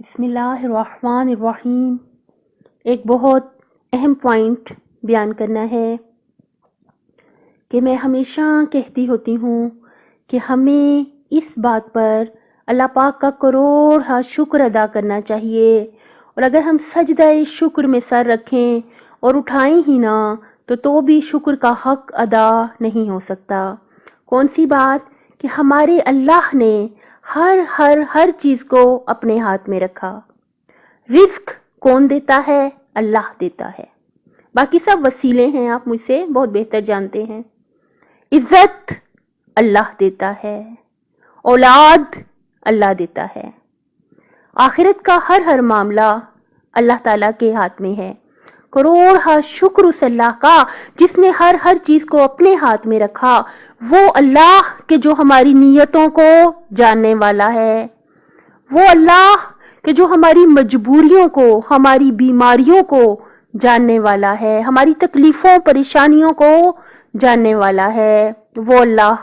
بسم اللہ الرحمن الرحیم۔ ایک بہت اہم پوائنٹ بیان کرنا ہے کہ میں ہمیشہ کہتی ہوتی ہوں کہ ہمیں اس بات پر اللہ پاک کا کروڑ شکر ادا کرنا چاہیے، اور اگر ہم سجدہ شکر میں سر رکھیں اور اٹھائیں ہی نہ تو بھی شکر کا حق ادا نہیں ہو سکتا۔ کون سی بات؟ کہ ہمارے اللہ نے ہر چیز کو اپنے ہاتھ میں رکھا۔ رزق کون دیتا ہے؟ اللہ دیتا ہے، باقی سب وسیلے ہیں، آپ مجھ سے بہت بہتر جانتے ہیں۔ عزت اللہ دیتا ہے، اولاد اللہ دیتا ہے، آخرت کا ہر معاملہ اللہ تعالیٰ کے ہاتھ میں ہے۔ کروڑ شکر اس اللہ کا جس نے ہر چیز کو اپنے ہاتھ میں رکھا، وہ اللہ کہ جو ہماری نیتوں کو جاننے والا ہے، وہ اللہ کہ جو ہماری مجبوریوں کو، ہماری بیماریوں کو جاننے والا ہے، ہماری تکلیفوں پریشانیوں کو جاننے والا ہے۔ وہ اللہ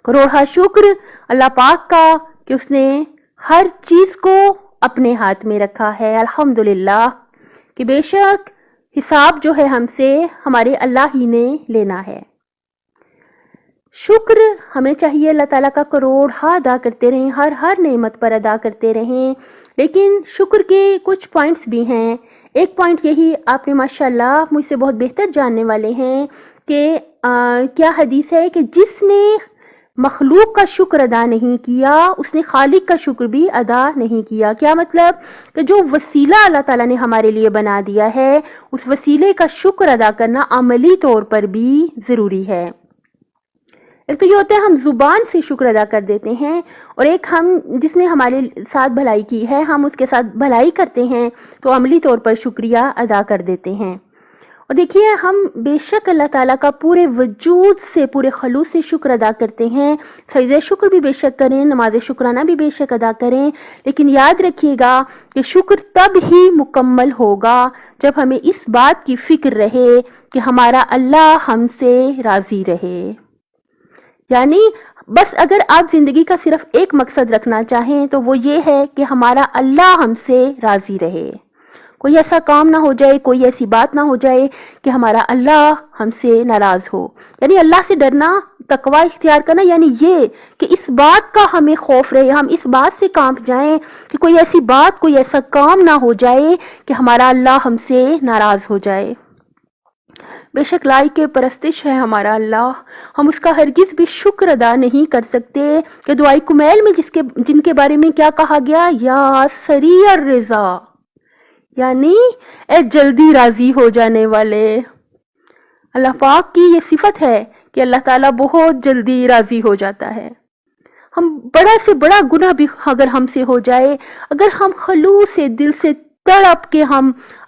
کروڑ شکر اللہ پاک کا کہ اس نے ہر چیز کو اپنے ہاتھ میں رکھا ہے۔ الحمدللہ کہ بے شک حساب جو ہے ہم سے ہمارے اللہ ہی نے لینا ہے۔ شکر ہمیں چاہیے اللہ تعالیٰ کا کروڑ ادا کرتے رہیں، ہر نعمت پر ادا کرتے رہیں، لیکن شکر کے کچھ پوائنٹس بھی ہیں۔ ایک پوائنٹ یہی آپ نے ماشاءاللہ مجھ سے بہت بہتر جاننے والے ہیں کہ کیا حدیث ہے کہ جس نے مخلوق کا شکر ادا نہیں کیا اس نے خالق کا شکر بھی ادا نہیں کیا۔ کیا مطلب؟ کہ جو وسیلہ اللہ تعالیٰ نے ہمارے لیے بنا دیا ہے اس وسیلے کا شکر ادا کرنا عملی طور پر بھی ضروری ہے۔ ایک تو یہ ہوتا ہے ہم زبان سے شکر ادا کر دیتے ہیں، اور ایک ہم جس نے ہمارے ساتھ بھلائی کی ہے ہم اس کے ساتھ بھلائی کرتے ہیں تو عملی طور پر شکریہ ادا کر دیتے ہیں۔ اور دیکھیے ہم بے شک اللہ تعالیٰ کا پورے وجود سے پورے خلوص سے شکر ادا کرتے ہیں، سجدہ شکر بھی بے شک کریں، نماز شکرانہ بھی بے شک ادا کریں، لیکن یاد رکھیے گا کہ شکر تب ہی مکمل ہوگا جب ہمیں اس بات کی فکر رہے کہ ہمارا اللہ ہم سے راضی رہے۔ یعنی بس اگر آپ زندگی کا صرف ایک مقصد رکھنا چاہیں تو وہ یہ ہے کہ ہمارا اللہ ہم سے راضی رہے، کوئی ایسا کام نہ ہو جائے، کوئی ایسی بات نہ ہو جائے کہ ہمارا اللہ ہم سے ناراض ہو۔ یعنی اللہ سے ڈرنا، تقوی اختیار کرنا، یعنی یہ کہ اس بات کا ہمیں خوف رہے، ہم اس بات سے کانپ جائیں کہ کوئی ایسی بات، کوئی ایسا کام نہ ہو جائے کہ ہمارا اللہ ہم سے ناراض ہو جائے۔ بے شک لائق پرستش ہے ہمارا اللہ، ہم اس کا ہرگز بھی شکر ادا نہیں کر سکتے کہ دعائے کمیل میں جن کے بارے میں کیا کہا گیا؟ یا سریع الرضا، یعنی اے جلدی راضی ہو جانے والے۔ اللہ پاک کی یہ صفت ہے کہ اللہ تعالیٰ بہت جلدی راضی ہو جاتا ہے۔ ہم بڑا سے بڑا گناہ بھی اگر ہم سے ہو جائے، اگر ہم خلوص سے دل سے تڑپ کے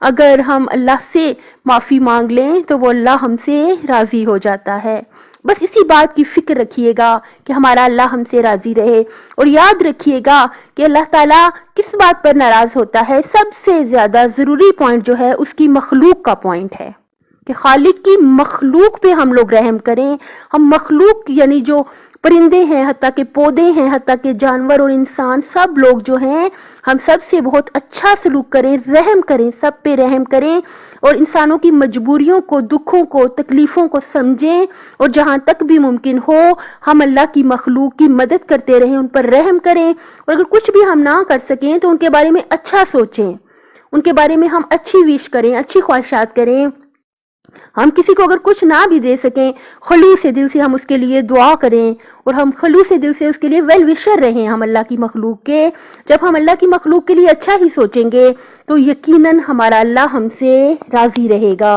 اگر ہم اللہ سے معافی مانگ لیں تو وہ اللہ ہم سے راضی ہو جاتا ہے۔ بس اسی بات کی فکر رکھیے گا کہ ہمارا اللہ ہم سے راضی رہے، اور یاد رکھیے گا کہ اللہ تعالیٰ کس بات پر ناراض ہوتا ہے؟ سب سے زیادہ ضروری پوائنٹ جو ہے اس کی مخلوق کا پوائنٹ ہے کہ خالق کی مخلوق پہ ہم لوگ رحم کریں۔ ہم مخلوق یعنی جو پرندے ہیں، حتیٰ کہ پودے ہیں، حتیٰ کہ جانور اور انسان، سب لوگ جو ہیں ہم سب سے بہت اچھا سلوک کریں، رحم کریں، سب پہ رحم کریں، اور انسانوں کی مجبوریوں کو، دکھوں کو، تکلیفوں کو سمجھیں، اور جہاں تک بھی ممکن ہو ہم اللہ کی مخلوق کی مدد کرتے رہیں، ان پر رحم کریں، اور اگر کچھ بھی ہم نہ کر سکیں تو ان کے بارے میں اچھا سوچیں، ان کے بارے میں ہم اچھی وش کریں، اچھی خواہشات کریں۔ ہم کسی کو اگر کچھ نہ بھی دے سکیں، خلوص سے دل سے ہم اس کے لیے دعا کریں، اور ہم خلوص سے دل سے اس کے لیے ویل وشر رہیں ہم اللہ کی مخلوق کے۔ جب ہم اللہ کی مخلوق کے لیے اچھا ہی سوچیں گے تو یقیناً ہمارا اللہ ہم سے راضی رہے گا۔